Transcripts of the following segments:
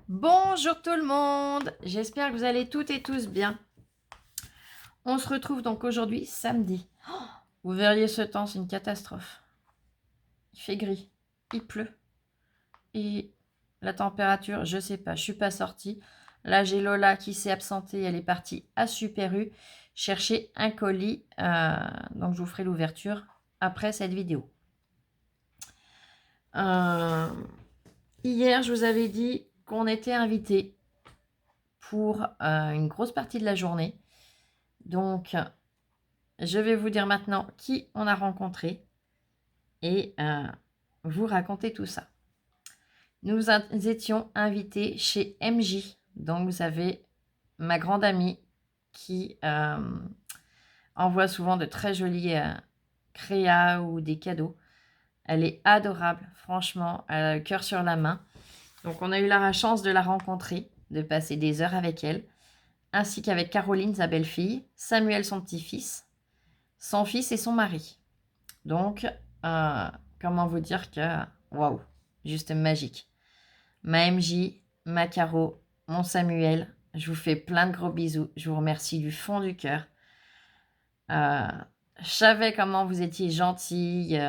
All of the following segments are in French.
Bonjour tout le monde, j'espère que vous allez toutes et tous bien. On se retrouve donc aujourd'hui, samedi. Vous verriez ce temps, c'est une catastrophe. Il fait gris, il pleut. Et la température, je sais pas, je suis pas sortie. Là, j'ai Lola qui s'est absentée, elle est partie à Super U chercher un colis. Donc je vous ferai l'ouverture après cette vidéo. Hier, je vous avais dit qu'on était invité pour une grosse partie de la journée. Donc, je vais vous dire maintenant qui on a rencontré et vous raconter tout ça. Nous étions invités chez MJ. Donc, vous avez ma grande amie qui envoie souvent de très jolis créas ou des cadeaux. Elle est adorable, franchement, elle a le cœur sur la main. Donc, on a eu la chance de la rencontrer, de passer des heures avec elle, ainsi qu'avec Caroline, sa belle-fille, Samuel, son petit-fils, son fils et son mari. Donc, comment vous dire que, waouh, juste magique. Ma MJ, ma Caro, mon Samuel, je vous fais plein de gros bisous. Je vous remercie du fond du cœur. Je savais comment vous étiez gentille,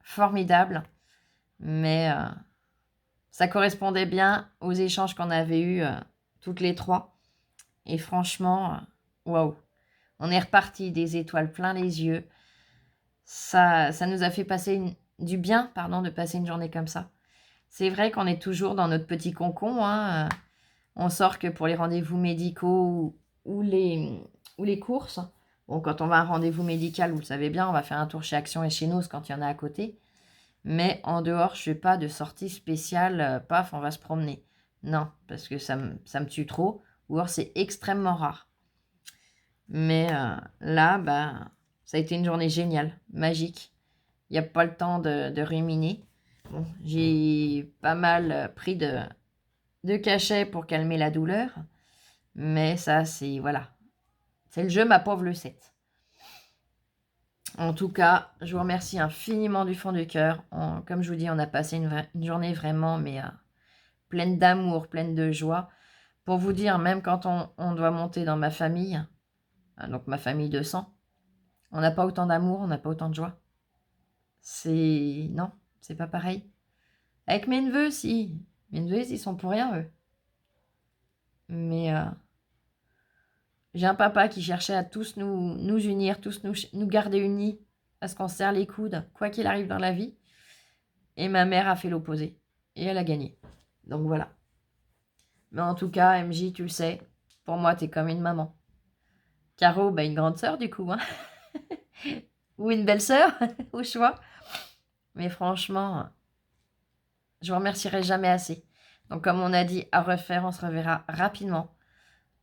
formidable, mais ça correspondait bien aux échanges qu'on avait eus toutes les trois. Et franchement, waouh, on est reparti des étoiles plein les yeux. Ça nous a fait passer du bien, pardon, de passer une journée comme ça. C'est vrai qu'on est toujours dans notre petit cocon. Hein. On sort que pour les rendez-vous médicaux ou les courses. Bon, quand on va à un rendez-vous médical, vous le savez bien, on va faire un tour chez Action et chez Nos quand il y en a à côté. Mais en dehors, je ne fais pas de sortie spéciale, paf, on va se promener. Non, parce que ça me tue trop. Ou alors c'est extrêmement rare. Mais là, bah, ça a été une journée géniale, magique. Il n'y a pas le temps de ruminer. Bon, j'ai pas mal pris de cachets pour calmer la douleur. Mais ça, c'est... Voilà. C'est le jeu, ma pauvre le 7. En tout cas, je vous remercie infiniment du fond du cœur. Comme je vous dis, on a passé une journée vraiment, mais pleine d'amour, pleine de joie. Pour vous dire, même quand on doit monter dans ma famille, donc ma famille de sang, on n'a pas autant d'amour, on n'a pas autant de joie. Non, c'est pas pareil. Avec mes neveux, si. Mes neveux, ils sont pour rien, eux. Mais j'ai un papa qui cherchait à tous nous unir, tous nous garder unis, à ce qu'on se serre les coudes, quoi qu'il arrive dans la vie. Et ma mère a fait l'opposé. Et elle a gagné. Donc voilà. Mais en tout cas, MJ, tu le sais, pour moi, t'es comme une maman. Caro, bah, une grande sœur, du coup. Hein. Ou une belle sœur, au choix. Mais franchement, je vous remercierai jamais assez. Donc comme on a dit, à refaire, on se reverra rapidement.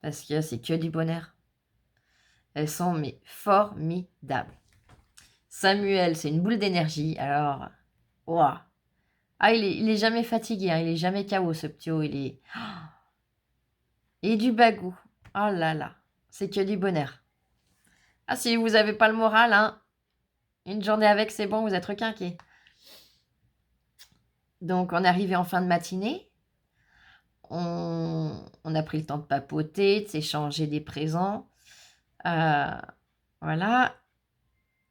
Parce que c'est que du bonheur. Elles sont mais formidables. Samuel, c'est une boule d'énergie. Alors, waouh. Ah, il est jamais fatigué, hein, il est jamais KO, ce petit haut. Il est... Et du bagou. Oh là là, c'est que du bonheur. Ah, si vous n'avez pas le moral, hein, une journée avec, c'est bon, vous êtes requinqué. Donc, on est arrivé en fin de matinée. On a pris le temps de papoter, de s'échanger des présents. Voilà.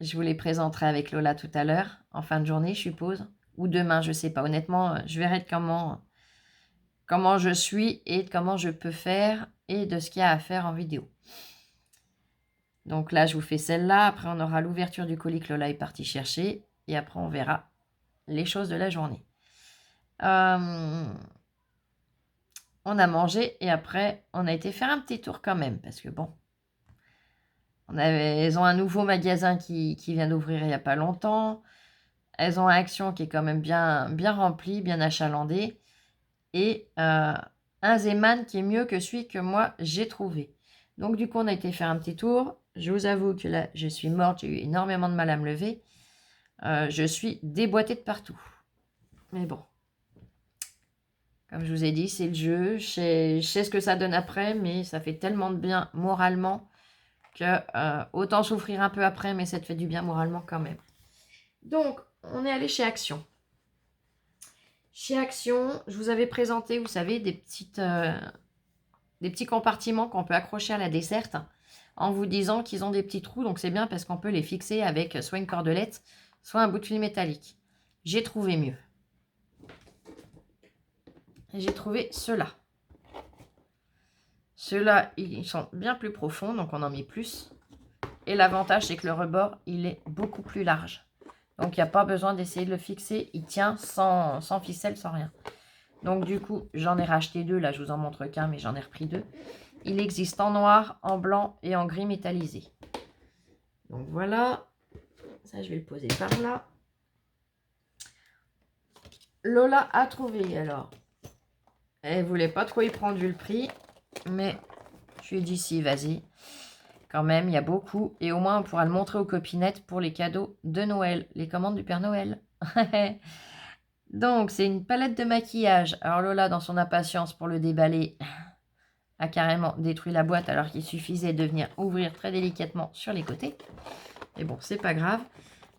Je vous les présenterai avec Lola tout à l'heure, en fin de journée, je suppose. Ou demain, je ne sais pas. Honnêtement, je verrai comment je suis et de comment je peux faire et de ce qu'il y a à faire en vidéo. Donc là, je vous fais celle-là. Après, on aura l'ouverture du colis que Lola est partie chercher. Et après, on verra les choses de la journée. On a mangé et après, on a été faire un petit tour quand même. Parce que bon, elles ont un nouveau magasin qui vient d'ouvrir il n'y a pas longtemps. Elles ont un Action qui est quand même bien, bien rempli, bien achalandé. Et un Zeman qui est mieux que celui que moi, j'ai trouvé. Donc du coup, on a été faire un petit tour. Je vous avoue que là, je suis morte. J'ai eu énormément de mal à me lever. Je suis déboîtée de partout. Mais bon. Comme je vous ai dit, c'est le jeu. Je sais ce que ça donne après, mais ça fait tellement de bien moralement que autant souffrir un peu après, mais ça te fait du bien moralement quand même. Donc, on est allé chez Action. Chez Action, je vous avais présenté, vous savez, des petits compartiments qu'on peut accrocher à la desserte en vous disant qu'ils ont des petits trous. Donc, c'est bien parce qu'on peut les fixer avec soit une cordelette, soit un bout de fil métallique. J'ai trouvé mieux. J'ai trouvé ceux-là. Ceux-là, ils sont bien plus profonds, donc on en met plus. Et l'avantage, c'est que le rebord, il est beaucoup plus large. Donc, il n'y a pas besoin d'essayer de le fixer. Il tient sans ficelle, sans rien. Donc, du coup, j'en ai racheté 2. Là, je vous en montre qu'un, mais j'en ai repris 2. Il existe en noir, en blanc et en gris métallisé. Donc, voilà. Ça, je vais le poser par là. Lola a trouvé, alors. Elle ne voulait pas trop y prendre vu le prix. Mais je lui ai dit si, vas-y. Quand même, il y a beaucoup. Et au moins, on pourra le montrer aux copinettes pour les cadeaux de Noël. Les commandes du Père Noël. Donc, c'est une palette de maquillage. Alors Lola, dans son impatience pour le déballer, a carrément détruit la boîte alors qu'il suffisait de venir ouvrir très délicatement sur les côtés. Mais bon, c'est pas grave.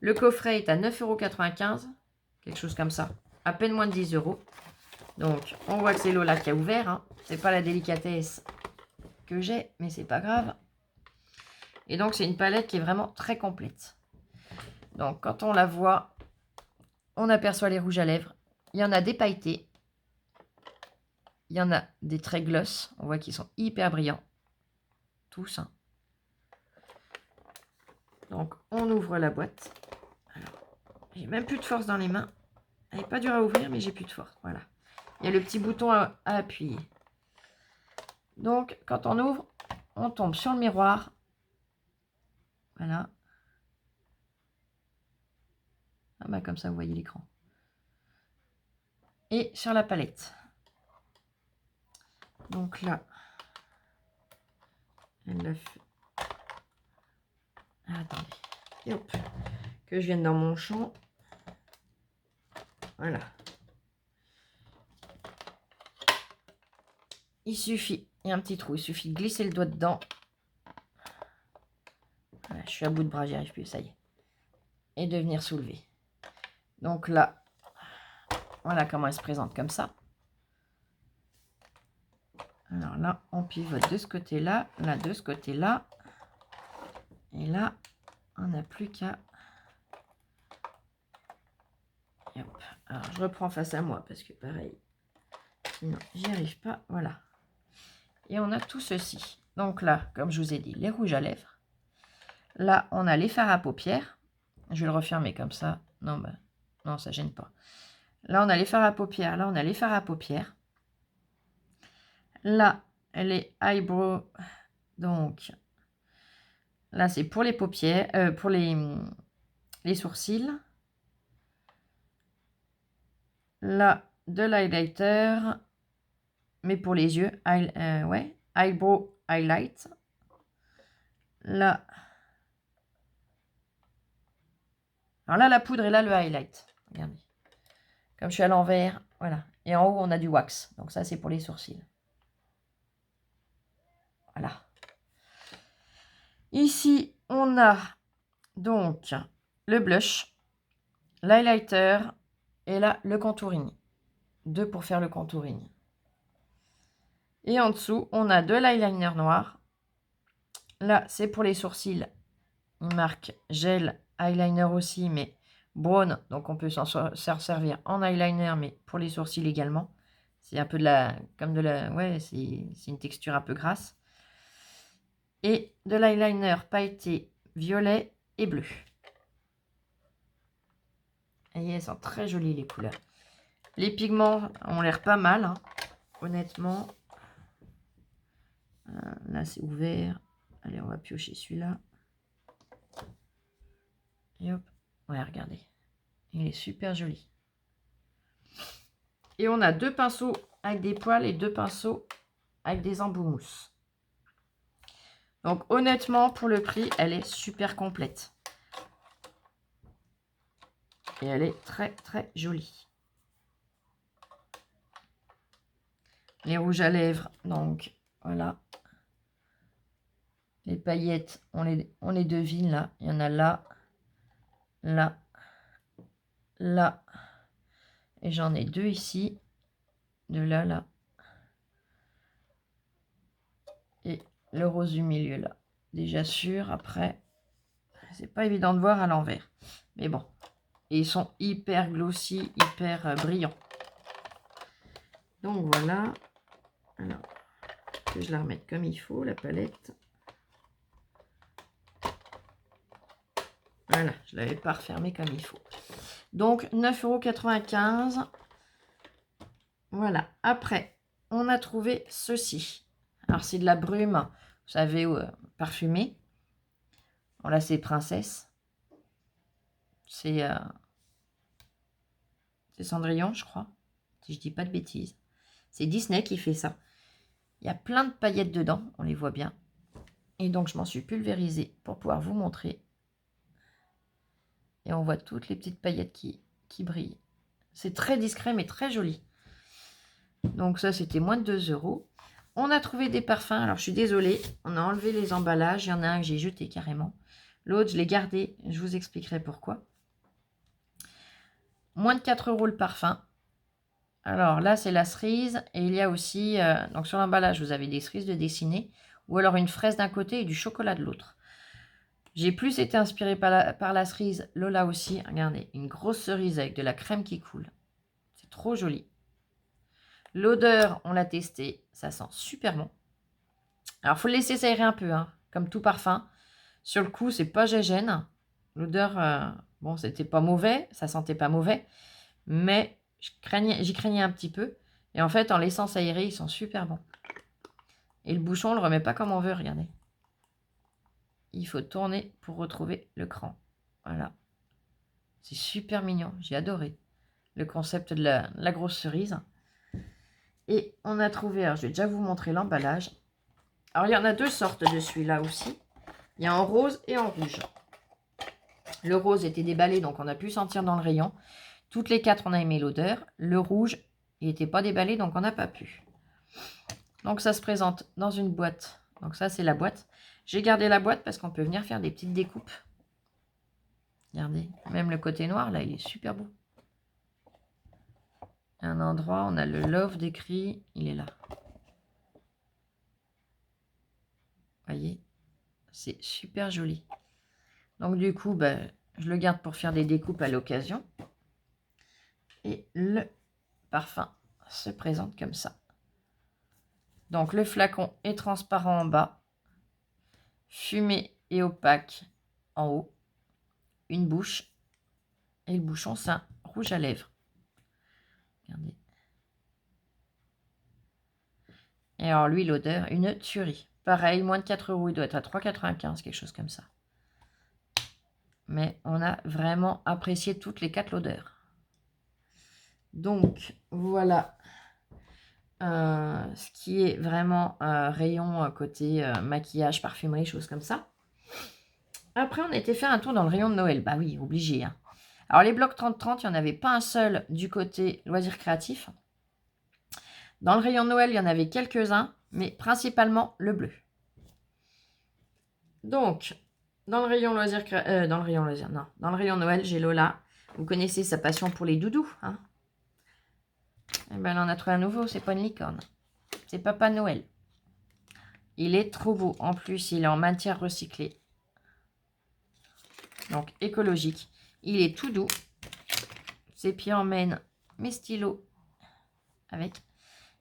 Le coffret est à 9,95 €. Quelque chose comme ça. À peine moins de 10 €. Donc, on voit que c'est Lola qui a ouvert. Hein. C'est pas la délicatesse que j'ai, mais c'est pas grave. Et donc, c'est une palette qui est vraiment très complète. Donc, quand on la voit, on aperçoit les rouges à lèvres. Il y en a des pailletés. Il y en a des très gloss. On voit qu'ils sont hyper brillants. Tous. Hein. Donc, on ouvre la boîte. Alors, j'ai même plus de force dans les mains. Elle n'est pas dure à ouvrir, mais j'ai plus de force. Voilà. Il y a le petit bouton à appuyer. Donc, quand on ouvre, on tombe sur le miroir. Voilà. Ah bah, comme ça, vous voyez l'écran. Et sur la palette. Donc là, elle l'a fait. Ah, attendez. Et hop. Que je vienne dans mon champ. Voilà. Il suffit, il y a un petit trou, il suffit de glisser le doigt dedans. Voilà, je suis à bout de bras, j'y arrive plus, ça y est. Et de venir soulever. Donc là, voilà comment elle se présente comme ça. Alors là, on pivote de ce côté-là, là de ce côté-là. Et là, on n'a plus qu'à... Alors, je reprends face à moi parce que pareil, sinon j'y arrive pas. Voilà. Et on a tout ceci. Donc là, comme je vous ai dit, les rouges à lèvres. Là, on a les fards à paupières. Je vais le refermer comme ça. Non, bah, non, ça gêne pas. Là, on a les fards à paupières. Là, on a les fards à paupières. Là, elle est eyebrow. Donc, là, c'est pour les paupières, pour les sourcils. Là, de l'highlighter. Mais pour les yeux, ouais, eyebrow highlight. Là. Alors là, la poudre et là, le highlight. Regardez. Comme je suis à l'envers, voilà. Et en haut, on a du wax. Donc ça, c'est pour les sourcils. Voilà. Ici, on a donc le blush, l'highlighter et là, le contouring. 2 pour faire le contouring. Et en dessous, on a de l'eyeliner noir. Là, c'est pour les sourcils. Une marque gel eyeliner aussi, mais brown. Donc, on peut s'en servir en eyeliner, mais pour les sourcils également. C'est un peu de la... Comme de la... Ouais, c'est une texture un peu grasse. Et de l'eyeliner pailleté violet et bleu. Et elles sont très jolies les couleurs. Les pigments ont l'air pas mal, hein, honnêtement. Là, c'est ouvert. Allez, on va piocher celui-là. Et hop. Ouais, regardez. Il est super joli. Et on a 2 pinceaux avec des poils et 2 pinceaux avec des embouts mousse. Donc, honnêtement, pour le prix, elle est super complète. Et elle est très, très jolie. Les rouges à lèvres, donc, voilà. Les paillettes, on les devine là. Il y en a là, là, là. Et j'en ai 2 ici. De là, là. Et le rose du milieu, là. Déjà sûr, après, c'est pas évident de voir à l'envers. Mais bon. Et ils sont hyper glossy, hyper brillants. Donc voilà. Alors, que je la remette comme il faut, la palette. Voilà, je ne l'avais pas refermée comme il faut. Donc, 9,95 €. Voilà. Après, on a trouvé ceci. Alors, c'est de la brume, vous savez, parfumée. Bon, là, c'est Princesse. C'est Cendrillon, je crois. Si je dis pas de bêtises. C'est Disney qui fait ça. Il y a plein de paillettes dedans, on les voit bien. Et donc, je m'en suis pulvérisée pour pouvoir vous montrer. Et on voit toutes les petites paillettes qui brillent. C'est très discret, mais très joli. Donc ça, c'était moins de 2 €. On a trouvé des parfums. Alors, je suis désolée. On a enlevé les emballages. Il y en a un que j'ai jeté carrément. L'autre, je l'ai gardé. Je vous expliquerai pourquoi. Moins de 4 € le parfum. Alors là, c'est la cerise. Et il y a aussi... donc sur l'emballage, vous avez des cerises de dessiner. Ou alors une fraise d'un côté et du chocolat de l'autre. J'ai plus été inspirée par la cerise. Lola aussi. Regardez, une grosse cerise avec de la crème qui coule. C'est trop joli. L'odeur, on l'a testé, ça sent super bon. Alors, il faut le laisser s'aérer un peu, hein, comme tout parfum. Sur le coup, c'est pas gégène. L'odeur, bon, c'était pas mauvais, ça sentait pas mauvais, mais j'y craignais un petit peu. Et en fait, en laissant s'aérer, ils sont super bons. Et le bouchon, on le remet pas comme on veut, regardez. Il faut tourner pour retrouver le cran. Voilà. C'est super mignon, j'ai adoré le concept de la grosse cerise. Et on a trouvé, alors je vais déjà vous montrer l'emballage. Alors il y en a 2 sortes de celui-là aussi. Il y a en rose et en rouge. Le rose était déballé, donc on a pu sentir dans le rayon. Toutes les 4, on a aimé l'odeur. Le rouge, il n'était pas déballé, donc on n'a pas pu. Donc ça se présente dans une boîte. Donc ça, c'est la boîte. J'ai gardé la boîte parce qu'on peut venir faire des petites découpes. Regardez, même le côté noir, là, il est super beau. Un endroit, on a le love décrit, il est là. Voyez, c'est super joli. Donc du coup, je le garde pour faire des découpes à l'occasion. Et le parfum se présente comme ça. Donc le flacon est transparent en bas, fumé et opaque en haut, une bouche, et le bouchon c'est un rouge à lèvres. Regardez. Et alors lui, l'odeur, une tuerie. Pareil, moins de 4 €, il doit être à 3,95 €, quelque chose comme ça. Mais on a vraiment apprécié toutes les 4 l'odeur. Donc voilà ce qui est vraiment rayon côté maquillage, parfumerie, choses comme ça. Après, on a été faire un tour dans le rayon de Noël. Bah oui, obligé. Hein. Alors, les blocs 30-30, il n'y en avait pas un seul du côté loisirs créatifs. Dans le rayon de Noël, il y en avait quelques-uns, mais principalement le bleu. Donc, dans le rayon loisirs dans le rayon Noël, j'ai Lola. Vous connaissez sa passion pour les doudous. Hein. Et ben, elle en a trouvé un nouveau, c'est pas une licorne. C'est Papa Noël. Il est trop beau. En plus, il est en matière recyclée. Donc, écologique. Il est tout doux. Ses pieds emmènent mes stylos avec.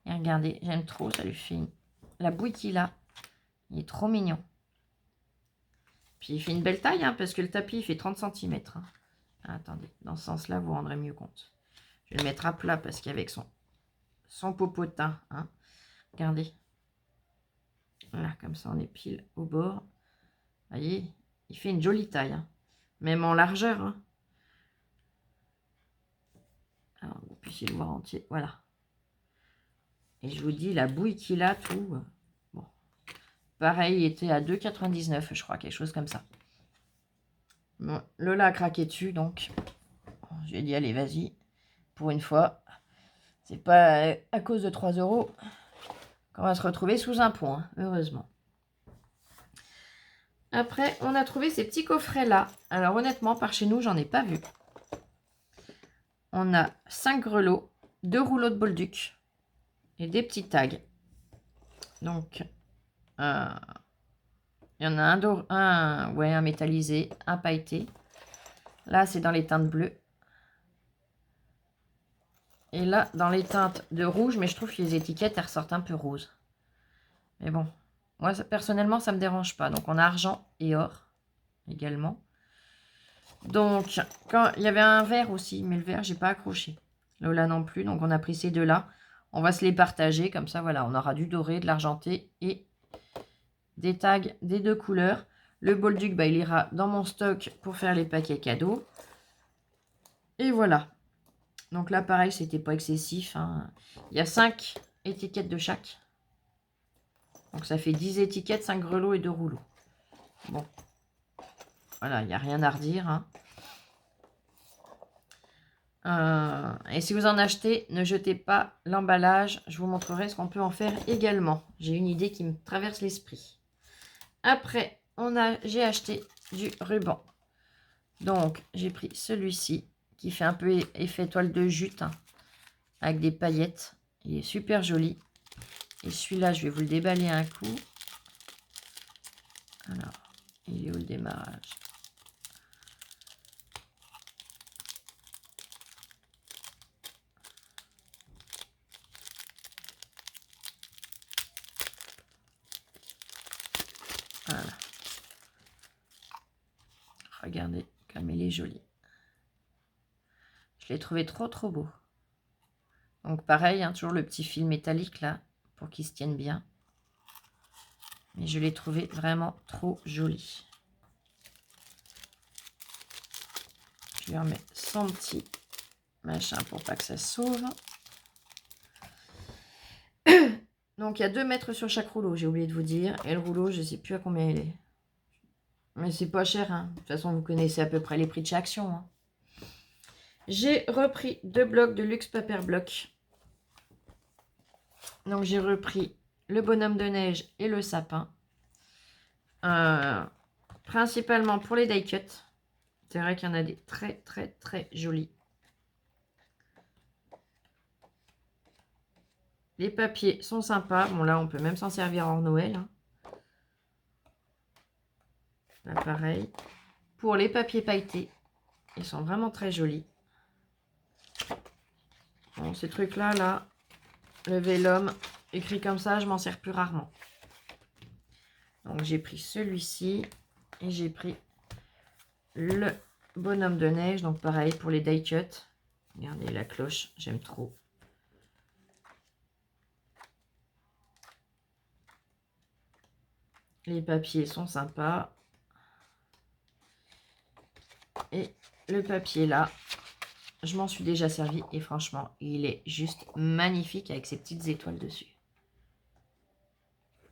Et regardez, j'aime trop. Ça lui fait la bouille qu'il a. Il est trop mignon. Puis, il fait une belle taille, hein, parce que le tapis, il fait 30 cm. Hein. Ah, attendez, dans ce sens-là, vous vous rendrez mieux compte. Je vais le mettre à plat parce qu'avec son popotin, hein, regardez. Voilà, comme ça, on est pile au bord. Vous voyez, il fait une jolie taille. Hein. Même en largeur. Hein. Alors, vous puissiez le voir entier. Voilà. Et je vous dis, la bouille qu'il a, tout. Bon. Pareil, il était à 2,99 €, je crois, quelque chose comme ça. Bon, Lola a craqué dessus, donc je lui ai dit, allez, vas-y, pour une fois. C'est pas à cause de 3 € qu'on va se retrouver sous un pont, hein, heureusement. Après, on a trouvé ces petits coffrets-là. Alors, honnêtement, par chez nous, j'en ai pas vu. on a 5 grelots, 2 rouleaux de bolduc et des petits tags. Donc, il y en a un métallisé, un pailleté. Là, c'est dans les teintes bleues. Et là, dans les teintes de rouge, mais je trouve que les étiquettes, elles ressortent un peu roses. Mais bon, moi, personnellement, ça ne me dérange pas. Donc, on a argent et or également. Donc, quand il y avait un vert aussi, mais le vert, j'ai pas accroché. Là non plus, donc on a pris ces deux-là. On va se les partager, comme ça, voilà, on aura du doré, de l'argenté et des tags des deux couleurs. Le bolduc, bah, il ira dans mon stock pour faire les paquets cadeaux. Et voilà. Donc là, pareil, c'était pas excessif, hein. Il y a 5 étiquettes de chaque. Donc ça fait 10 étiquettes, 5 grelots et 2 rouleaux. Bon. Voilà, il n'y a rien à redire, hein. Et si vous en achetez, ne jetez pas l'emballage. Je vous montrerai ce qu'on peut en faire également. J'ai une idée qui me traverse l'esprit. Après, j'ai acheté du ruban. Donc, j'ai pris celui-ci qui fait un peu effet toile de jute, hein, avec des paillettes. Il est super joli. Et celui-là, je vais vous le déballer un coup. Alors, il est où le démarrage? Voilà. Regardez comme il est joli. Je l'ai trouvé trop beau. Donc pareil, hein, toujours le petit fil métallique là, pour qu'il se tienne bien. Mais je l'ai trouvé vraiment trop joli. Je lui remets son petit machin pour pas que ça s'ouvre. Donc il y a 2 mètres sur chaque rouleau, j'ai oublié de vous dire. Et le rouleau, je ne sais plus à combien il est. Mais c'est pas cher, hein. De toute façon, vous connaissez à peu près les prix de chez Action, hein. J'ai repris 2 blocs de Luxe Paper Block. Donc j'ai repris le bonhomme de neige et le sapin. Principalement pour les die cuts. C'est vrai qu'il y en a des très jolis. Les papiers sont sympas. Bon, là, on peut même s'en servir en Noël, hein. Là, pareil. Pour les papiers pailletés, ils sont vraiment très jolis. Bon, ces trucs-là, là, le vélum, écrit comme ça, je m'en sers plus rarement. Donc, j'ai pris celui-ci et j'ai pris le bonhomme de neige. Donc, pareil, pour les die cuts. Regardez la cloche, j'aime trop. Les papiers sont sympas. Et le papier là, je m'en suis déjà servi et franchement, il est juste magnifique avec ces petites étoiles dessus.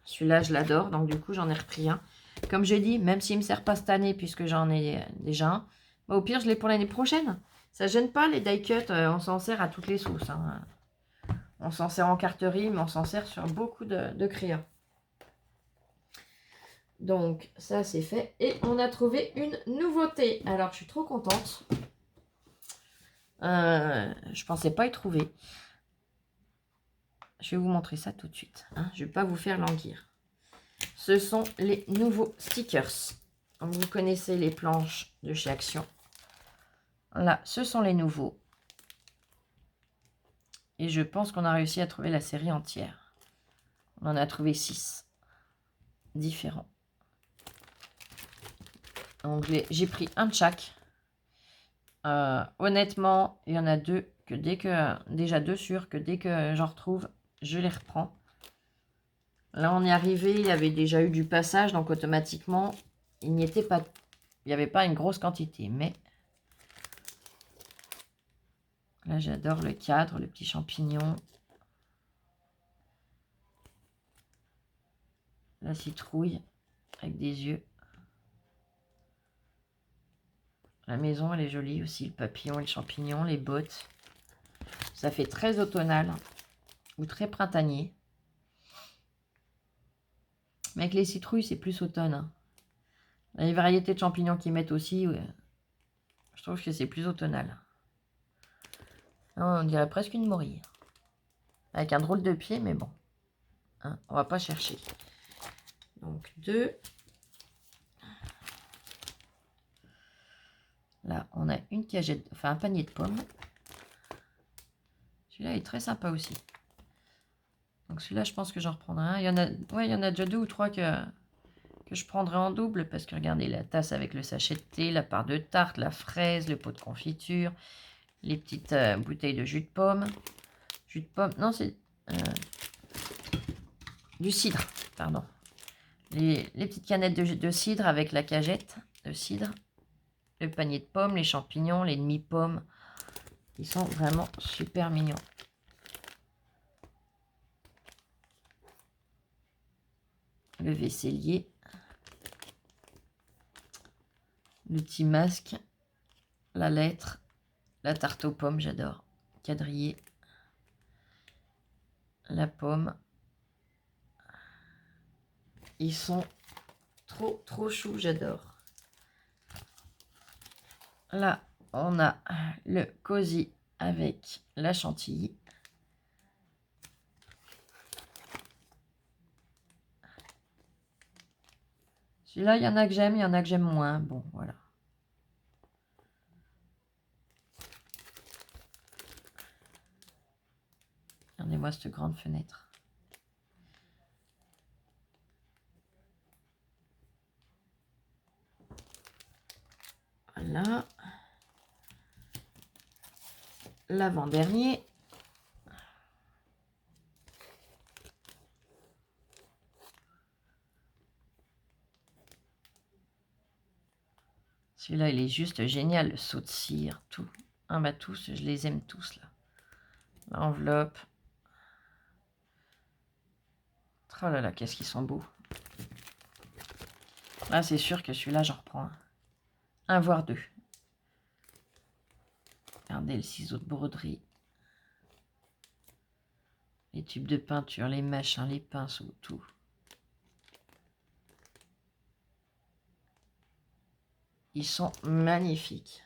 Celui-là, je l'adore, donc du coup, j'en ai repris un. Comme je dis, même s'il ne me sert pas cette année puisque j'en ai déjà un, bah, au pire, je l'ai pour l'année prochaine. Ça ne gêne pas les die cuts, on s'en sert à toutes les sauces, hein. On s'en sert en carterie, mais on s'en sert sur beaucoup de crayons. Donc, ça, c'est fait. Et on a trouvé une nouveauté. Alors, je suis trop contente. Je pensais pas y trouver. Je vais vous montrer ça tout de suite, hein. Je vais pas vous faire languir. Ce sont les nouveaux stickers. Donc, vous connaissez les planches de chez Action. Là, ce sont les nouveaux. Et je pense qu'on a réussi à trouver la série entière. On en a trouvé 6 différents. Donc, j'ai pris un de chaque. Honnêtement, il y en a 2 que déjà 2 sûrs que dès que j'en retrouve, je les reprends. Là, on est arrivé, il y avait déjà eu du passage, donc automatiquement, il n'y avait pas une grosse quantité. Mais là, j'adore le cadre, le petit champignon, la citrouille avec des yeux. La maison, elle est jolie aussi, le papillon et le champignon, les bottes. Ça fait très automnal ou très printanier. Mais avec les citrouilles, c'est plus automne, hein. Les variétés de champignons qu'ils mettent aussi, ouais, je trouve que c'est plus automnal. On dirait presque une morille. Avec un drôle de pied, mais bon. Hein, on va pas chercher. Donc 2. Là, on a une cagette, enfin un panier de pommes. Celui-là est très sympa aussi. Donc celui-là, je pense que j'en reprendrai un. Il y en a déjà 2 ou 3 que je prendrai en double. Parce que regardez, la tasse avec le sachet de thé, la part de tarte, la fraise, le pot de confiture, les petites bouteilles de jus de pomme. Jus de pomme, non, c'est du cidre, pardon. Les petites canettes de cidre avec la cagette de cidre. Le panier de pommes, les champignons, les demi-pommes. Ils sont vraiment super mignons. Le vaisselier. Le petit masque. La lettre. La tarte aux pommes, j'adore. Quadrillé. La pomme. Ils sont trop choux, j'adore. Là, on a le cosy avec la chantilly. Celui-là, il y en a que j'aime, il y en a que j'aime moins. Bon, voilà. Regardez-moi cette grande fenêtre. Voilà. L'avant-dernier. Celui-là, il est juste génial, le saut de cire, tout. Ah bah tous, je les aime tous, là. L'enveloppe. Oh là là, qu'est-ce qu'ils sont beaux. Là, c'est sûr que celui-là, j'en reprends un, voire 2. Regardez le ciseau de broderie. Les tubes de peinture, les machins, les pinceaux, tout. Ils sont magnifiques.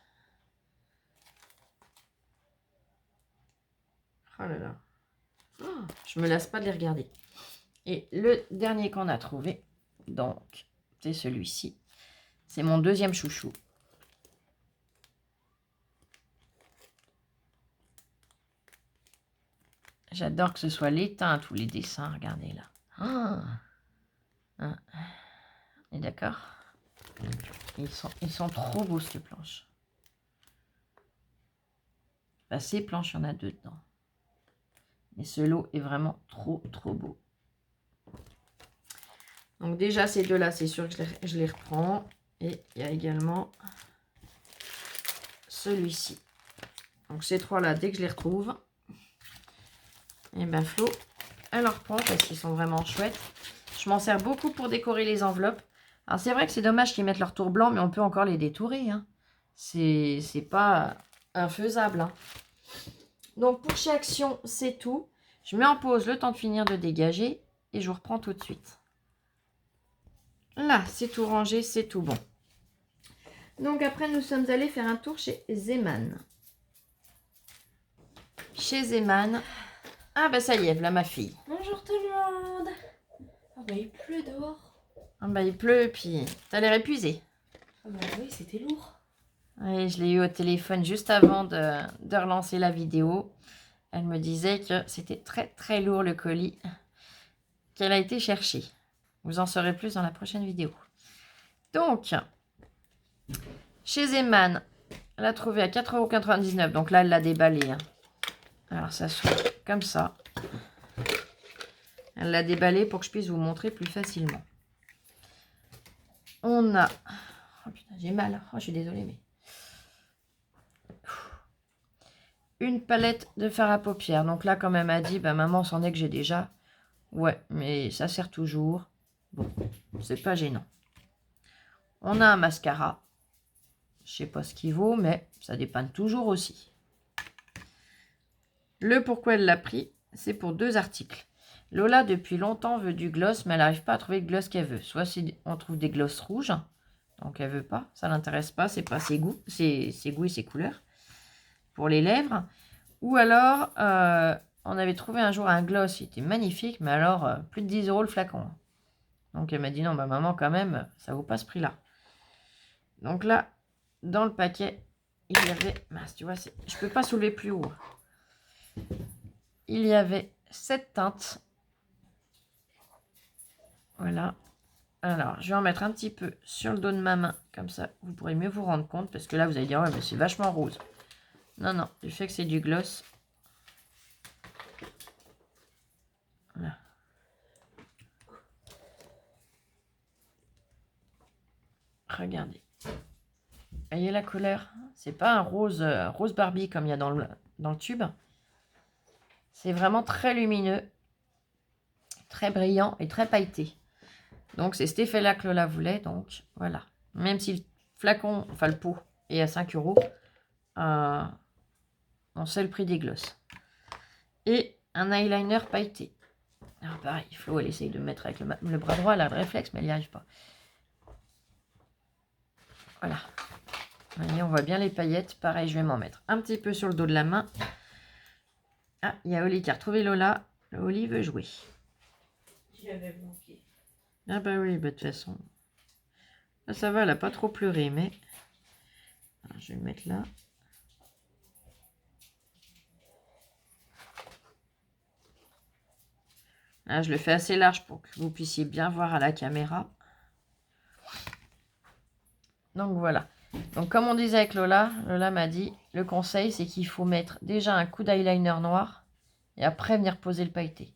Oh là là. Oh, je me lasse pas de les regarder. Et le dernier qu'on a trouvé, donc, c'est celui-ci. C'est mon deuxième chouchou. J'adore que ce soit les teintes ou les dessins. Regardez là. Oh. Hein. On est d'accord? Ils sont trop beaux, ces planches. Bah, ces planches, il y en a 2 dedans. Mais ce lot est vraiment trop beau. Donc déjà, ces deux-là, c'est sûr que je les reprends. Et il y a également celui-ci. Donc ces trois-là, dès que je les retrouve, et ben Flo, elle en reprend parce qu'ils sont vraiment chouettes. Je m'en sers beaucoup pour décorer les enveloppes. Alors c'est vrai que c'est dommage qu'ils mettent leur tour blanc, mais on peut encore les détourer. Hein. C'est pas infaisable. Hein. Donc pour chez Action, c'est tout. Je mets en pause le temps de finir de dégager et je vous reprends tout de suite. Là, c'est tout rangé, c'est tout bon. Donc après, nous sommes allés faire un tour chez Zeman. Chez Zeman. Ah bah ça y est, voilà ma fille. Bonjour tout le monde. Ah bah il pleut dehors. Ah bah il pleut, puis t'as l'air épuisé. Ah bah oui, c'était lourd. Oui, je l'ai eu au téléphone juste avant de relancer la vidéo. Elle me disait que c'était très lourd le colis qu'elle a été chercher. Vous en saurez plus dans la prochaine vidéo. Donc, chez Zeman, elle a trouvé à 4,99 €. Donc là, elle l'a déballé. Hein. Alors, ça s'ouvre comme ça. Elle l'a déballé pour que je puisse vous montrer plus facilement. On a... Oh putain, j'ai mal. Oh, je suis désolée, mais... Une palette de fard à paupières. Donc là, quand même, elle m'a dit, bah, maman, c'en est que j'ai déjà. Ouais, mais ça sert toujours. Bon, c'est pas gênant. On a un mascara. Je sais pas ce qu'il vaut, mais ça dépanne toujours aussi. Le pourquoi elle l'a pris, c'est pour 2 articles. Lola, depuis longtemps, veut du gloss, mais elle n'arrive pas à trouver le gloss qu'elle veut. Soit on trouve des gloss rouges, donc elle veut pas, ça l'intéresse pas, c'est pas ses goûts et ses couleurs. Pour les lèvres, Ou alors, on avait trouvé un jour un gloss, il était magnifique, mais alors, plus de 10 € le flacon. Donc, elle m'a dit, non, bah maman, quand même, ça vaut pas ce prix-là. Donc là, dans le paquet, il y avait... Mince, tu vois, je peux pas soulever plus haut. Il y avait 7 teintes. Voilà. Alors, je vais en mettre un petit peu sur le dos de ma main, comme ça, vous pourrez mieux vous rendre compte, parce que là, vous allez dire, ouais, mais c'est vachement rose. Non, non, du fait que c'est du gloss. Voilà. Regardez. Voyez la couleur? C'est pas un rose, rose Barbie comme il y a dans le tube. C'est vraiment très lumineux, très brillant et très pailleté. Donc, c'est cet effet-là que Lola voulait. Donc, voilà. Même si le flacon, enfin le pot, est à 5 €, on sait le prix des glosses. Et un eyeliner pailleté. Alors, pareil, Flo, elle essaye de mettre avec le bras droit, elle a le réflexe, mais elle n'y arrive pas. Voilà. Vous voyez, on voit bien les paillettes. Pareil, je vais m'en mettre un petit peu sur le dos de la main. Ah, il y a Oli qui a retrouvé Lola. Oli veut jouer. Tu avais manqué. Ah bah oui, bah, de toute façon. Là, ça va, elle n'a pas trop pleuré, mais... Alors, je vais le mettre là. Là, je le fais assez large pour que vous puissiez bien voir à la caméra. Donc voilà. Donc comme on disait avec Lola, Lola m'a dit, le conseil c'est qu'il faut mettre déjà un coup d'eyeliner noir et après venir poser le pailleté.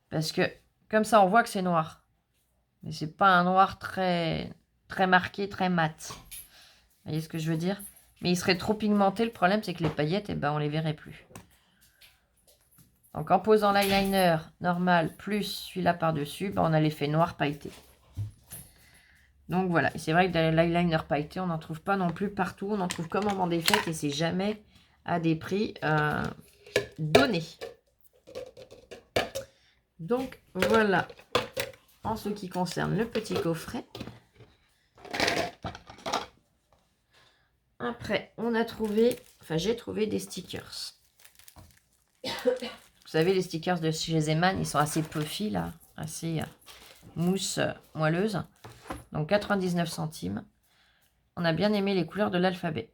Parce que comme ça on voit que c'est noir. Mais c'est pas un noir très marqué, très mat. Vous voyez ce que je veux dire? Mais il serait trop pigmenté, le problème c'est que les paillettes, eh ben, on les verrait plus. Donc en posant l'eyeliner normal plus celui-là par-dessus, ben, on a l'effet noir pailleté. Donc voilà, et c'est vrai que l'eyeliner pailleté, on n'en trouve pas non plus partout. On en trouve comme au moment des fêtes et c'est jamais à des prix donnés. Donc voilà, en ce qui concerne le petit coffret. Après, on a trouvé, enfin j'ai trouvé des stickers. Vous savez, les stickers de chez Zeman, ils sont assez puffy là, assez mousse moelleuse. Donc 99 centimes. On a bien aimé les couleurs de l'alphabet.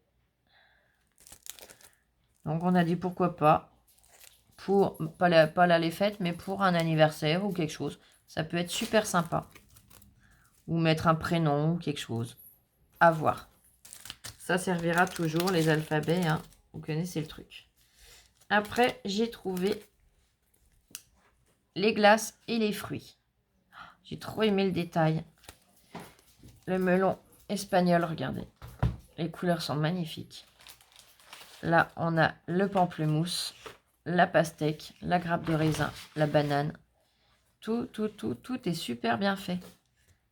Donc on a dit pourquoi pas. Pour, pas là les fêtes, mais pour un anniversaire ou quelque chose. Ça peut être super sympa. Ou mettre un prénom ou quelque chose. À voir. Ça servira toujours, les alphabets. Hein. Vous connaissez le truc. Après, j'ai trouvé les glaces et les fruits. J'ai trop aimé le détail. Le melon espagnol, regardez. Les couleurs sont magnifiques. Là, on a le pamplemousse, la pastèque, la grappe de raisin, la banane. Tout est super bien fait.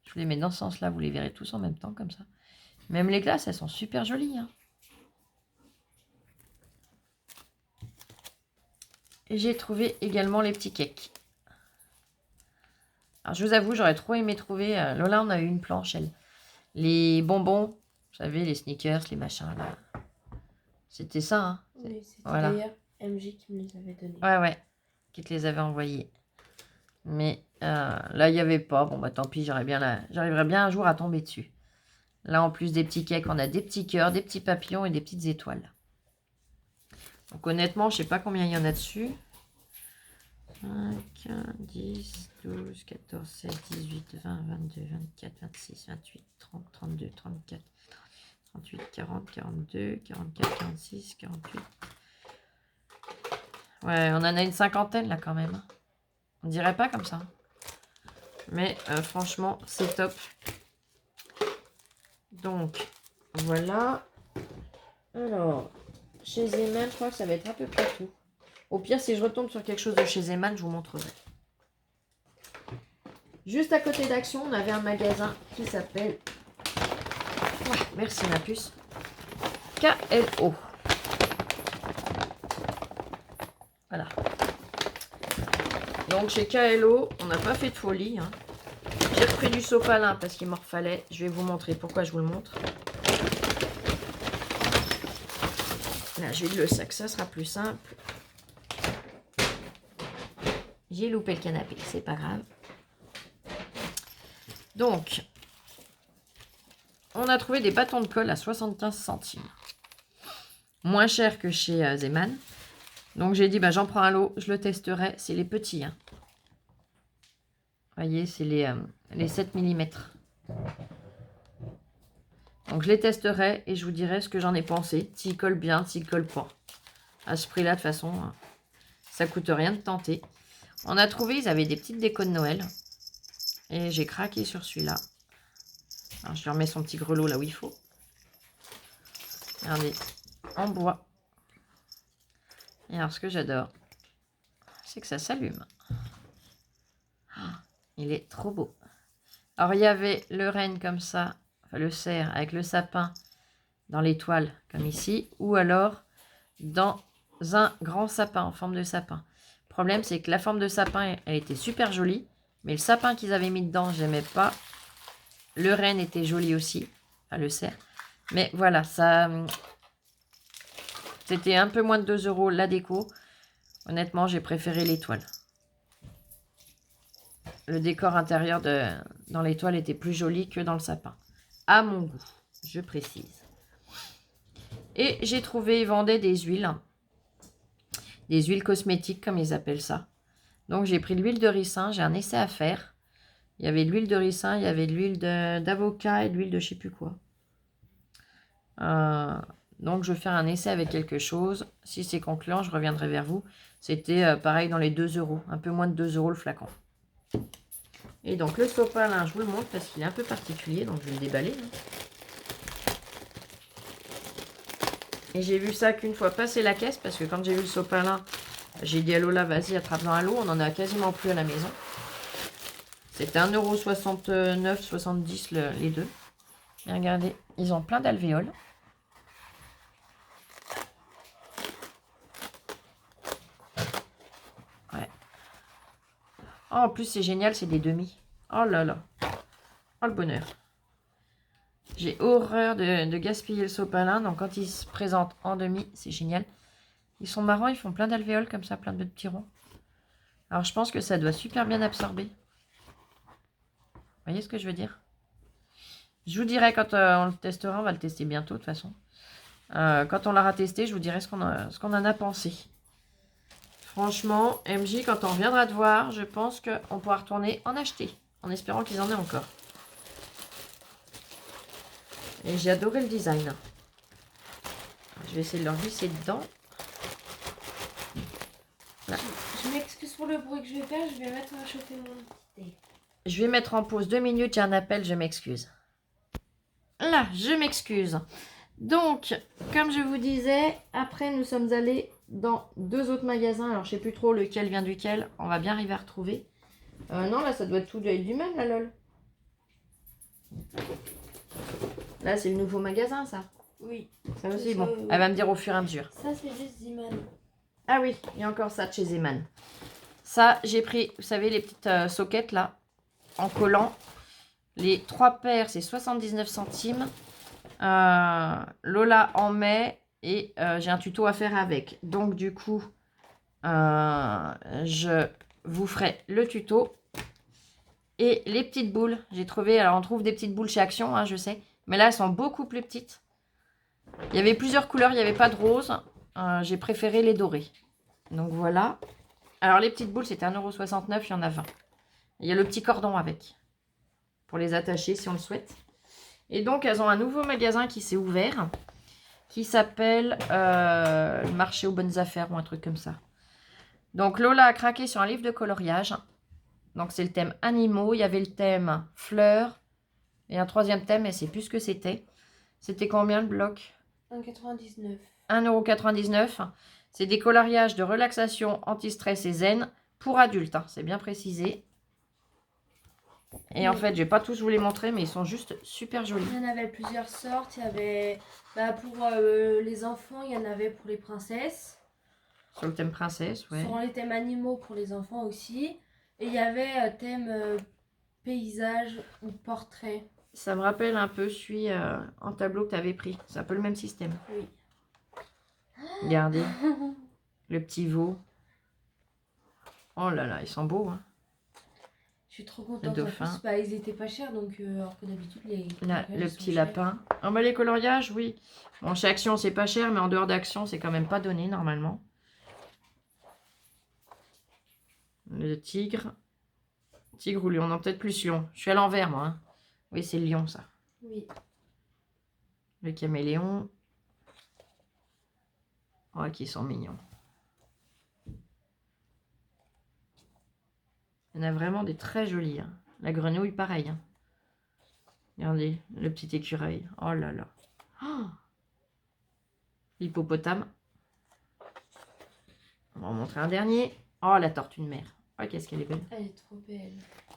Je vous les mets dans ce sens-là, vous les verrez tous en même temps, comme ça. Même les glaces, elles sont super jolies. Hein. Et j'ai trouvé également les petits cakes. Alors, je vous avoue, j'aurais trop aimé trouver... Lola, on a eu une planche, elle. Les bonbons, vous savez, les sneakers, les machins, là. C'était ça, hein. Oui, c'était voilà. d'ailleurs MJ qui me les avait donnés. Ouais, qui te les avait envoyés. Mais là, il n'y avait pas. Bon, bah tant pis, j'arriverai bien un jour à tomber dessus. Là, en plus des petits cakes, on a des petits cœurs, des petits papillons et des petites étoiles. Donc honnêtement, je ne sais pas combien il y en a dessus. 5, 10, 12, 14, 16, 18, 20, 22, 24, 26, 28, 30, 32, 34, 38, 40, 42, 44, 46, 48. Ouais, on en a une cinquantaine là quand même. On dirait pas comme ça. Mais franchement, c'est top. Donc, voilà. Alors, chez Zeman, je crois que ça va être à peu près tout. Au pire, si je retombe sur quelque chose de chez Zeman, je vous montrerai. Juste à côté d'Action, on avait un magasin qui s'appelle... Ouais, merci ma puce. KLO. Voilà. Donc chez KLO, on n'a pas fait de folie. Hein. J'ai repris du sopalin parce qu'il m'en refallait. Je vais vous montrer pourquoi je vous le montre. Là, je vide le sac, ça sera plus simple. J'ai loupé le canapé, c'est pas grave. Donc, on a trouvé des bâtons de colle à 75 centimes. Moins cher que chez Zeman. Donc, j'ai dit, bah, j'en prends un lot, je le testerai. C'est les petits. Hein. Vous voyez, c'est les 7 mm. Donc, je les testerai et je vous dirai ce que j'en ai pensé. S'ils collent bien, s'ils collent pas. À ce prix-là, de toute façon, ça coûte rien de tenter. On a trouvé, ils avaient des petites décos de Noël. Et j'ai craqué sur celui-là. Alors, je lui remets son petit grelot là où il faut. Regardez, en bois. Et alors, ce que j'adore, c'est que ça s'allume. Il est trop beau. Alors, il y avait le renne comme ça, enfin le cerf avec le sapin dans l'étoile, comme ici. Ou alors, dans un grand sapin, en forme de sapin. Le problème, c'est que la forme de sapin, elle était super jolie. Mais le sapin qu'ils avaient mis dedans, j'aimais pas. Le renne était joli aussi. Enfin, le cerf. Mais voilà, ça... C'était un peu moins de 2 € la déco. Honnêtement, j'ai préféré l'étoile. Le décor intérieur dans l'étoile était plus joli que dans le sapin. À mon goût, je précise. Et j'ai trouvé, ils vendaient des huiles. Des huiles cosmétiques, comme ils appellent ça. Donc, j'ai pris de l'huile de ricin. J'ai un essai à faire. Il y avait de l'huile de ricin, il y avait de l'huile d'avocat et de l'huile de je sais plus quoi. Donc, je vais faire un essai avec quelque chose. Si c'est concluant, je reviendrai vers vous. C'était pareil dans les 2 €. Un peu moins de 2 € le flacon. Et donc, le sopalin, je vous le montre parce qu'il est un peu particulier. Donc, je vais le déballer. Et j'ai vu ça qu'une fois passé la caisse. Parce que quand j'ai vu le sopalin, j'ai dit à Lola, vas-y, attrape-en un lot. On en a quasiment plus à la maison. C'était 1,69 €, 70 les deux. Et regardez, ils ont plein d'alvéoles. Ouais. Oh, en plus, c'est génial, c'est des demi. Oh là là. Oh, le bonheur. J'ai horreur de gaspiller le sopalin. Donc, quand il se présente en demi, c'est génial. Ils sont marrants, ils font plein d'alvéoles comme ça, plein de petits ronds. Alors, je pense que ça doit super bien absorber. Vous voyez ce que je veux dire? Je vous dirai quand on le testera. On va le tester bientôt, de toute façon. Quand on l'aura testé, je vous dirai ce qu'on en a pensé. Franchement, MJ, quand on reviendra te voir, je pense qu'on pourra retourner en acheter. En espérant qu'ils en aient encore. Et j'ai adoré le design. Je vais essayer de leur glisser dedans. Là. Je m'excuse pour le bruit que je vais faire. Je vais mettre à chauffer mon thé. Je vais mettre en pause 2 minutes. J'ai un appel, je m'excuse. Là, je m'excuse. Donc, comme je vous disais, après nous sommes allés dans 2 autres magasins. Alors, je sais plus trop lequel vient duquel. On va bien arriver à retrouver. Non, là, ça doit être tout du même, la lol. Là, c'est le nouveau magasin, ça. Oui. Ça aussi, bon. Elle va me dire au fur et à mesure. Ça, c'est juste Zeman. Ah oui, il y a encore ça de chez Zeman. Ça, j'ai pris, vous savez, les petites soquettes, là, en collant. Les 3 paires, c'est 79 centimes. Lola en met et j'ai un tuto à faire avec. Donc, du coup, je vous ferai le tuto. Et les petites boules, j'ai trouvé, alors on trouve des petites boules chez Action, hein, je sais. Mais là, elles sont beaucoup plus petites. Il y avait plusieurs couleurs, il n'y avait pas de rose. J'ai préféré les dorées. Donc voilà. Alors les petites boules, c'était 1,69 €, il y en a 20. Il y a le petit cordon avec. Pour les attacher si on le souhaite. Et donc, elles ont un nouveau magasin qui s'est ouvert. Qui s'appelle le marché aux bonnes affaires ou un truc comme ça. Donc Lola a craqué sur un livre de coloriage. Donc c'est le thème animaux. Il y avait le thème fleurs. Et un 3e thème, mais c'est plus ce que c'était. C'était combien le bloc? 1,99 €. 1,99 €. C'est des coloriages de relaxation, anti-stress et zen pour adultes. Hein, c'est bien précisé. Et en fait, je vais pas tous vous les montrer, mais ils sont juste super jolis. Il y en avait plusieurs sortes. Il y avait pour les enfants, il y en avait pour les princesses. Sur le thème princesse, ouais. Sur les thèmes animaux pour les enfants aussi. Et il y avait thème paysage ou portrait. Ça me rappelle un peu celui en tableau que tu avais pris. C'est un peu le même système. Oui. Regardez, le petit veau. Oh là là, ils sont beaux, hein. Je suis trop Le contente. En dauphin. plus, bah, ils étaient pas chers, donc alors que d'habitude, les Là, coloriages, le ils sont petit chers. lapin. Ah bah les coloriages, oui. Bon, chez Action, c'est pas cher, mais en dehors d'Action, c'est quand même pas donné, normalement. Le tigre. Tigre ou lion? Non, peut-être plus lion. Je suis à l'envers, moi, hein. Oui, c'est le lion, ça. Oui. Le caméléon. Oh, qui sont mignons. Il y en a vraiment des très jolis, hein. La grenouille, pareil, hein. Regardez, le petit écureuil. Oh là là. Oh, l'hippopotame. On va en montrer un dernier. Oh, la tortue de mer. Oh, qu'est-ce qu'elle est belle. Elle est trop belle.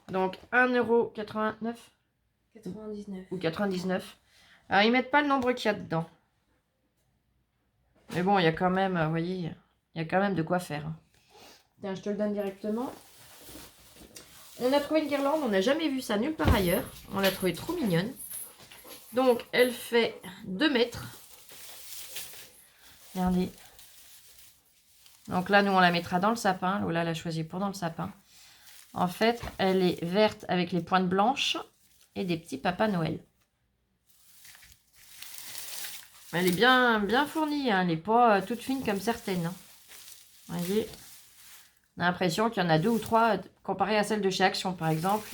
Donc, 1,89 € 99. ou 99. Alors, ils mettent pas le nombre qu'il y a dedans. Mais bon, il y a quand même, vous voyez, il y a quand même de quoi faire. Tiens, je te le donne directement. On a trouvé une guirlande, on n'a jamais vu ça nulle part ailleurs. On l'a trouvée trop mignonne. Donc, elle fait 2 mètres. Regardez. Donc là, nous, on la mettra dans le sapin. Lola l'a choisi pour dans le sapin. En fait, elle est verte avec les pointes blanches et des petits papas Noël. Elle est bien, bien fournie, hein. Elle n'est pas toute fine comme certaines, hein. Vous voyez, on a l'impression qu'il y en a 2 ou 3 comparé à celle de chez Action, par exemple.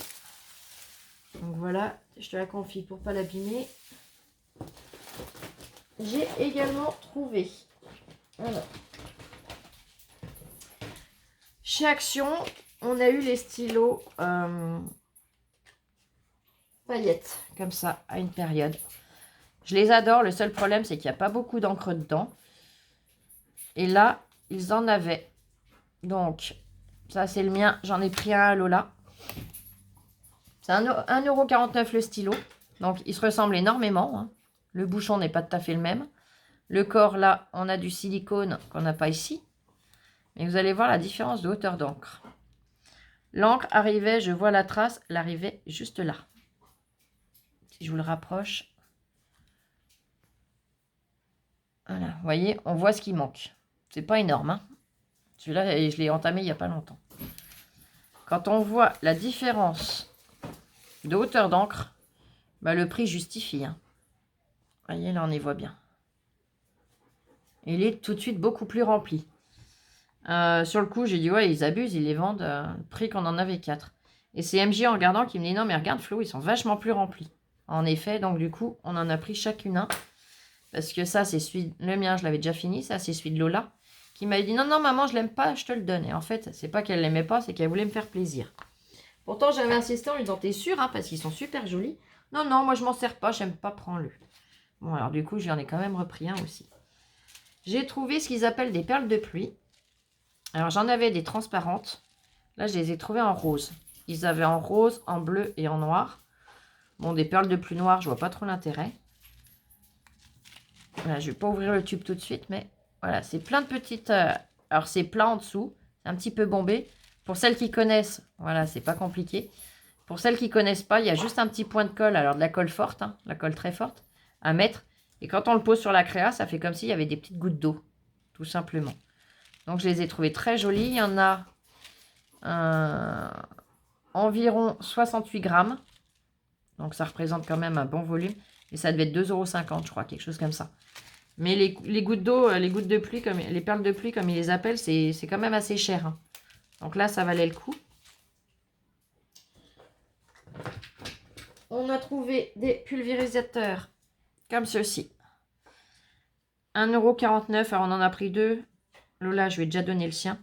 Donc voilà, je te la confie pour pas l'abîmer. J'ai également trouvé, alors, chez Action, on a eu les stylos paillettes, comme ça, à une période. Je les adore, le seul problème, c'est qu'il n'y a pas beaucoup d'encre dedans. Et là, ils en avaient. Donc, ça, c'est le mien. J'en ai pris un à Lola. C'est 1,49 € le stylo. Donc, ils se ressemblent énormément, hein. Le bouchon n'est pas tout à fait le même. Le corps, là, on a du silicone qu'on n'a pas ici. Mais vous allez voir la différence de hauteur d'encre. L'encre arrivait, je vois la trace, elle arrivait juste là. Si je vous le rapproche. Voilà, vous voyez, on voit ce qui manque. C'est pas énorme, hein. Celui-là, je l'ai entamé il n'y a pas longtemps. Quand on voit la différence de hauteur d'encre, bah, le prix justifie, hein. Vous voyez, là, on y voit bien. Il est tout de suite beaucoup plus rempli. Sur le coup, j'ai dit, ouais, ils abusent, ils les vendent le prix qu'on en avait 4. Et c'est MJ en regardant qui me dit, non, mais regarde, Flo, ils sont vachement plus remplis. En effet, donc du coup, on en a pris chacune un. Parce que ça, c'est celui, le mien, je l'avais déjà fini. Ça, c'est celui de Lola, qui m'avait dit, non, non, maman, je l'aime pas, je te le donne. Et en fait, c'est pas qu'elle l'aimait pas, c'est qu'elle voulait me faire plaisir. Pourtant, j'avais insisté en lui disant, t'es sûre, hein, parce qu'ils sont super jolis. Non, non, moi, je m'en sers pas, j'aime pas, prends-le. Bon, alors du coup, j'en ai quand même repris un aussi. J'ai trouvé ce qu'ils appellent des perles de pluie. Alors, j'en avais des transparentes. Là, je les ai trouvées en rose. Ils avaient en rose, en bleu et en noir. Bon, des perles de pluie noires, je vois pas trop l'intérêt. Voilà, je vais pas ouvrir le tube tout de suite, mais voilà, c'est plein de petites... alors, c'est plat en dessous. C'est un petit peu bombé. Pour celles qui connaissent, voilà, c'est pas compliqué. Pour celles qui connaissent pas, il y a juste un petit point de colle. Alors, de la colle forte, hein, la colle très forte, à mettre. Et quand on le pose sur la créa, ça fait comme s'il y avait des petites gouttes d'eau, tout simplement. Donc, je les ai trouvées très jolies. Il y en a environ 68 grammes. Donc, ça représente quand même un bon volume. Et ça devait être 2,50 €, je crois, quelque chose comme ça. Mais les gouttes d'eau, les gouttes de pluie, comme, les perles de pluie, comme ils les appellent, c'est quand même assez cher, hein. Donc là, ça valait le coup. On a trouvé des pulvérisateurs comme ceux-ci. 1,49 €. Alors, on en a pris 2. Lola, je lui ai déjà donné le sien.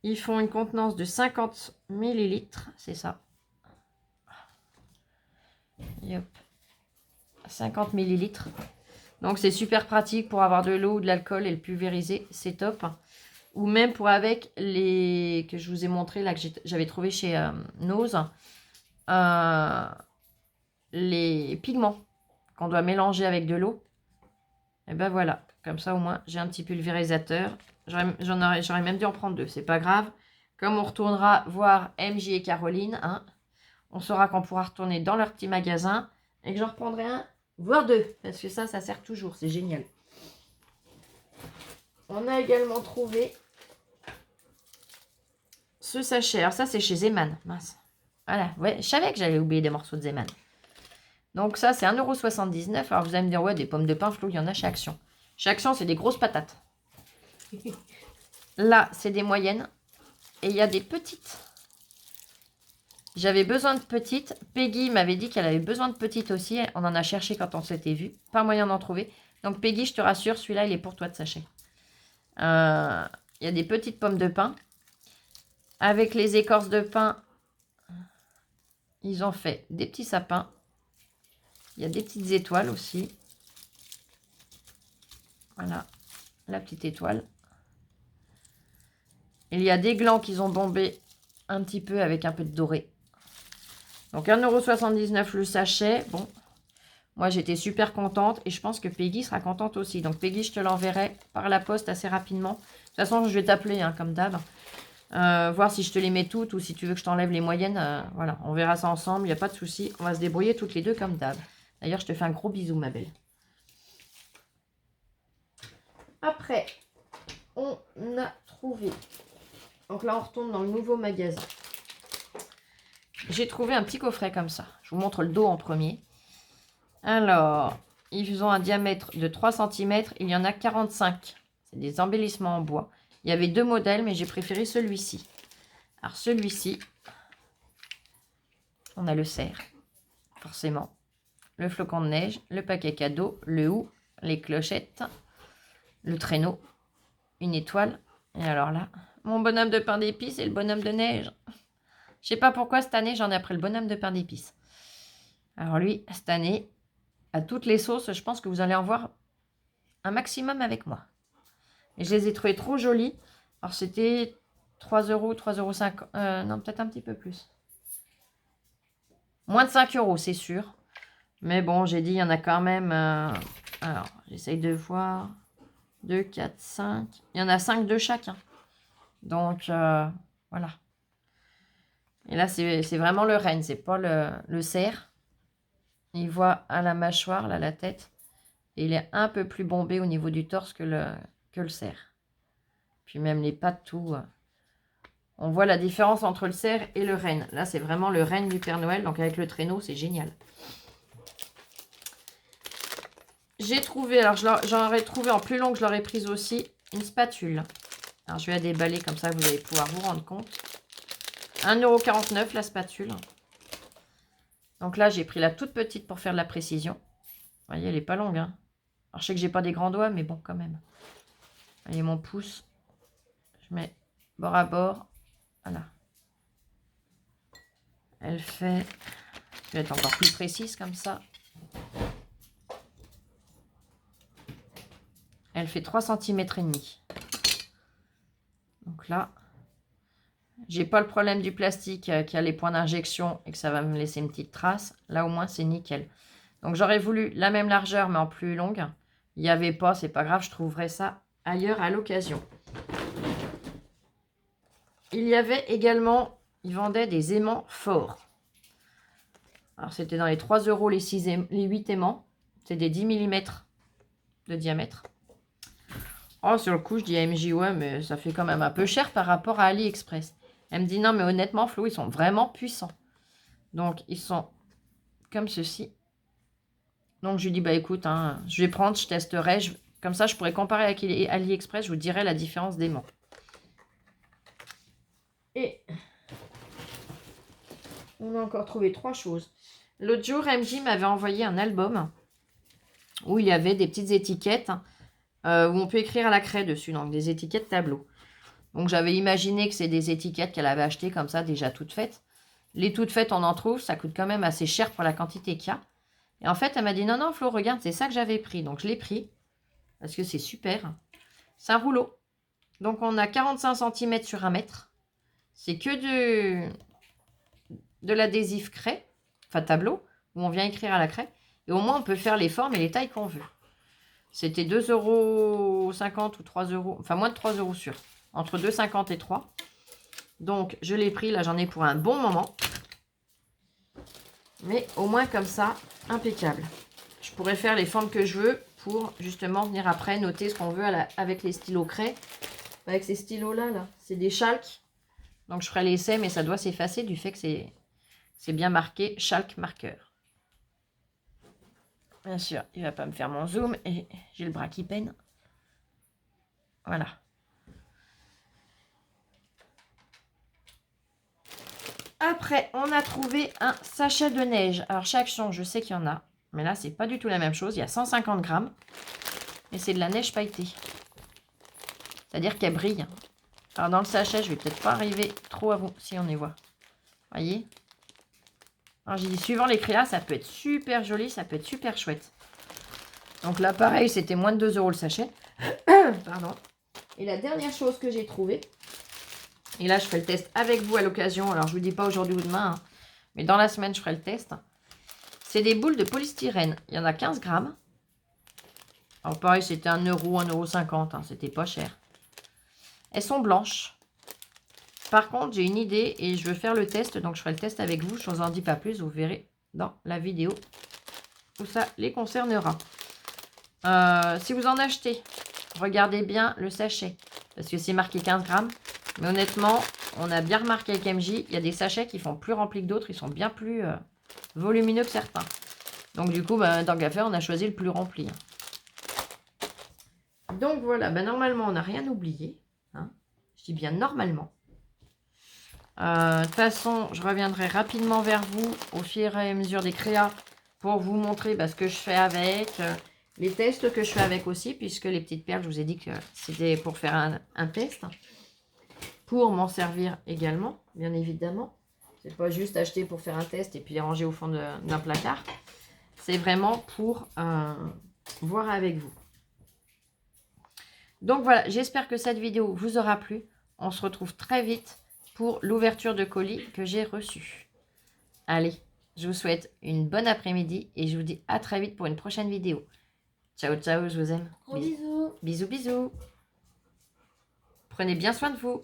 Ils font une contenance de 50 ml. C'est ça. Yep. 50 ml. Donc, c'est super pratique pour avoir de l'eau ou de l'alcool et le pulvériser. C'est top. Ou même pour avec les que je vous ai montré là, que j'avais trouvé chez Nose. Les pigments qu'on doit mélanger avec de l'eau. Et ben voilà. Comme ça, au moins, j'ai un petit pulvérisateur. J'aurais même dû en prendre 2. C'est pas grave. Comme on retournera voir MJ et Caroline, hein, on saura qu'on pourra retourner dans leur petit magasin et que j'en reprendrai un, voire 2. Parce que ça sert toujours. C'est génial. On a également trouvé ce sachet. Alors ça, c'est chez Zeman. Mince. Voilà. Ouais, je savais que j'allais oublier des morceaux de Zeman. Donc ça, c'est 1,79 €. Alors vous allez me dire, ouais, des pommes de pain, Flo, il y en a chez Action. Chez Action, c'est des grosses patates. Là, c'est des moyennes. Et il y a des petites. J'avais besoin de petites. Peggy m'avait dit qu'elle avait besoin de petites aussi. On en a cherché quand on s'était vu. Pas moyen d'en trouver. Donc Peggy, je te rassure, celui-là, il est pour toi de sachet. Il y a des petites pommes de pin. Avec les écorces de pin, ils ont fait des petits sapins. Il y a des petites étoiles aussi. Voilà, la petite étoile. Il y a des glands qu'ils ont bombés un petit peu avec un peu de doré. Donc 1,79 € le sachet. Bon, moi j'étais super contente et je pense que Peggy sera contente aussi. Donc Peggy, je te l'enverrai par la poste assez rapidement. De toute façon, je vais t'appeler hein, comme d'hab. Voir si je te les mets toutes ou si tu veux que je t'enlève les moyennes. Voilà, on verra ça ensemble, il n'y a pas de souci. On va se débrouiller toutes les deux comme d'hab. D'ailleurs, je te fais un gros bisou, ma belle. Après, on a trouvé. Donc là, on retourne dans le nouveau magasin. J'ai trouvé un petit coffret comme ça. Je vous montre le dos en premier. Alors, ils ont un diamètre de 3 cm. Il y en a 45. C'est des embellissements en bois. Il y avait 2 modèles, mais j'ai préféré celui-ci. Alors, celui-ci, on a le cerf, forcément. Le flocon de neige, le paquet cadeau, le hou, les clochettes, le traîneau, une étoile. Et alors là, mon bonhomme de pain d'épices et le bonhomme de neige. Je sais pas pourquoi cette année, j'en ai pris le bonhomme de pain d'épices. Alors lui, cette année, à toutes les sauces, je pense que vous allez en voir un maximum avec moi. Et je les ai trouvés trop jolis. Alors c'était 3 €, 3,50 €. Non, peut-être un petit peu plus. Moins de 5 € c'est sûr. Mais bon, j'ai dit, il y en a quand même... alors, j'essaye de voir. 2, 4, 5. Il y en a 5 de chacun. Donc, voilà. Et là, c'est vraiment le renne. C'est pas le cerf. Il voit à la mâchoire, là, la tête. Et il est un peu plus bombé au niveau du torse que le cerf. Puis même les pattes, tout. On voit la différence entre le cerf et le renne. Là, c'est vraiment le renne du Père Noël. Donc, avec le traîneau, c'est génial. J'ai trouvé, alors j'en aurais trouvé en plus long que je l'aurais prise aussi, une spatule. Alors, je vais la déballer comme ça, vous allez pouvoir vous rendre compte. 1,49 € la spatule. Donc là, j'ai pris la toute petite pour faire de la précision. Vous voyez, elle n'est pas longue. Hein. Alors, je sais que j'ai pas des grands doigts, mais bon, quand même. Vous voyez mon pouce. Je mets bord à bord. Voilà. Elle fait... Je vais être encore plus précise comme ça. Elle fait 3 cm et demi. Donc là, j'ai pas le problème du plastique qui a les points d'injection et que ça va me laisser une petite trace. Là, au moins, c'est nickel. Donc, j'aurais voulu la même largeur, mais en plus longue. Il n'y avait pas, c'est pas grave, je trouverai ça ailleurs à l'occasion. Il y avait également, ils vendaient des aimants forts. Alors, c'était dans les 3 € les 8 aimants. C'est des 10 mm de diamètre. Oh, sur le coup, je dis à MJ, ouais, mais ça fait quand même un peu cher par rapport à AliExpress. Elle me dit, non, mais honnêtement, Flo, ils sont vraiment puissants. Donc, ils sont comme ceci. Donc, je lui dis, bah écoute, hein, je vais prendre, je testerai. Comme ça, je pourrais comparer avec AliExpress, je vous dirai la différence d'aimants. Et on a encore trouvé 3 choses. L'autre jour, MJ m'avait envoyé un album où il y avait des petites étiquettes où on peut écrire à la craie dessus, donc des étiquettes tableau. Donc j'avais imaginé que c'est des étiquettes qu'elle avait achetées comme ça, déjà toutes faites. Les toutes faites, on en trouve, ça coûte quand même assez cher pour la quantité qu'il y a. Et en fait, elle m'a dit, non, non, Flo, regarde, c'est ça que j'avais pris. Donc je l'ai pris, parce que c'est super. C'est un rouleau. Donc on a 45 cm sur 1 mètre. C'est que de l'adhésif craie, enfin tableau, où on vient écrire à la craie. Et au moins, on peut faire les formes et les tailles qu'on veut. C'était 2,50 € ou 3 €, enfin moins de 3 € sûr. Entre 2,50 et 3. Donc, je l'ai pris. Là, j'en ai pour un bon moment. Mais au moins, comme ça, impeccable. Je pourrais faire les formes que je veux pour justement venir après noter ce qu'on veut avec les stylos craie. Avec ces stylos-là, là, c'est des chalques. Donc je ferai l'essai, mais ça doit s'effacer du fait que c'est bien marqué chalk marqueur. Bien sûr, il ne va pas me faire mon zoom et j'ai le bras qui peine. Voilà. Après, on a trouvé un sachet de neige. Alors, chaque champ, je sais qu'il y en a. Mais là, c'est pas du tout la même chose. Il y a 150 grammes. Et c'est de la neige pailletée. C'est-à-dire qu'elle brille. Alors, dans le sachet, je vais peut-être pas arriver trop à vous. Si, on y voit. Voyez? Alors, j'ai dit, suivant les créas, ça peut être super joli. Ça peut être super chouette. Donc là, pareil, c'était moins de 2 € le sachet. Pardon. Et la dernière chose que j'ai trouvée, et là, je ferai le test avec vous à l'occasion. Alors, je ne vous dis pas aujourd'hui ou demain, hein, mais dans la semaine, je ferai le test. C'est des boules de polystyrène. Il y en a 15 grammes. Alors, pareil, c'était 1 €, 1,50 €. Hein, c'était pas cher. Elles sont blanches. Par contre, j'ai une idée et je veux faire le test. Donc, je ferai le test avec vous. Je ne vous en dis pas plus. Vous verrez dans la vidéo où ça les concernera. Si vous en achetez, regardez bien le sachet. Parce que c'est marqué 15 grammes. Mais honnêtement, on a bien remarqué avec MJ, il y a des sachets qui font plus remplis que d'autres. Ils sont bien plus volumineux que certains. Donc du coup, tant qu'à faire, on a choisi le plus rempli. Donc voilà, normalement, on n'a rien oublié. Hein. Je dis bien normalement. De toute façon, je reviendrai rapidement vers vous au fur et à mesure des créas pour vous montrer ce que je fais avec, les tests que je fais avec aussi, puisque les petites perles, je vous ai dit que c'était pour faire un test. Pour m'en servir également, bien évidemment. C'est pas juste acheter pour faire un test et puis les ranger au fond d'un placard. C'est vraiment pour voir avec vous. Donc voilà, j'espère que cette vidéo vous aura plu. On se retrouve très vite pour l'ouverture de colis que j'ai reçu. Allez, je vous souhaite une bonne après-midi et je vous dis à très vite pour une prochaine vidéo. Ciao, ciao, je vous aime. Gros bisous. Bisous, bisous. Prenez bien soin de vous.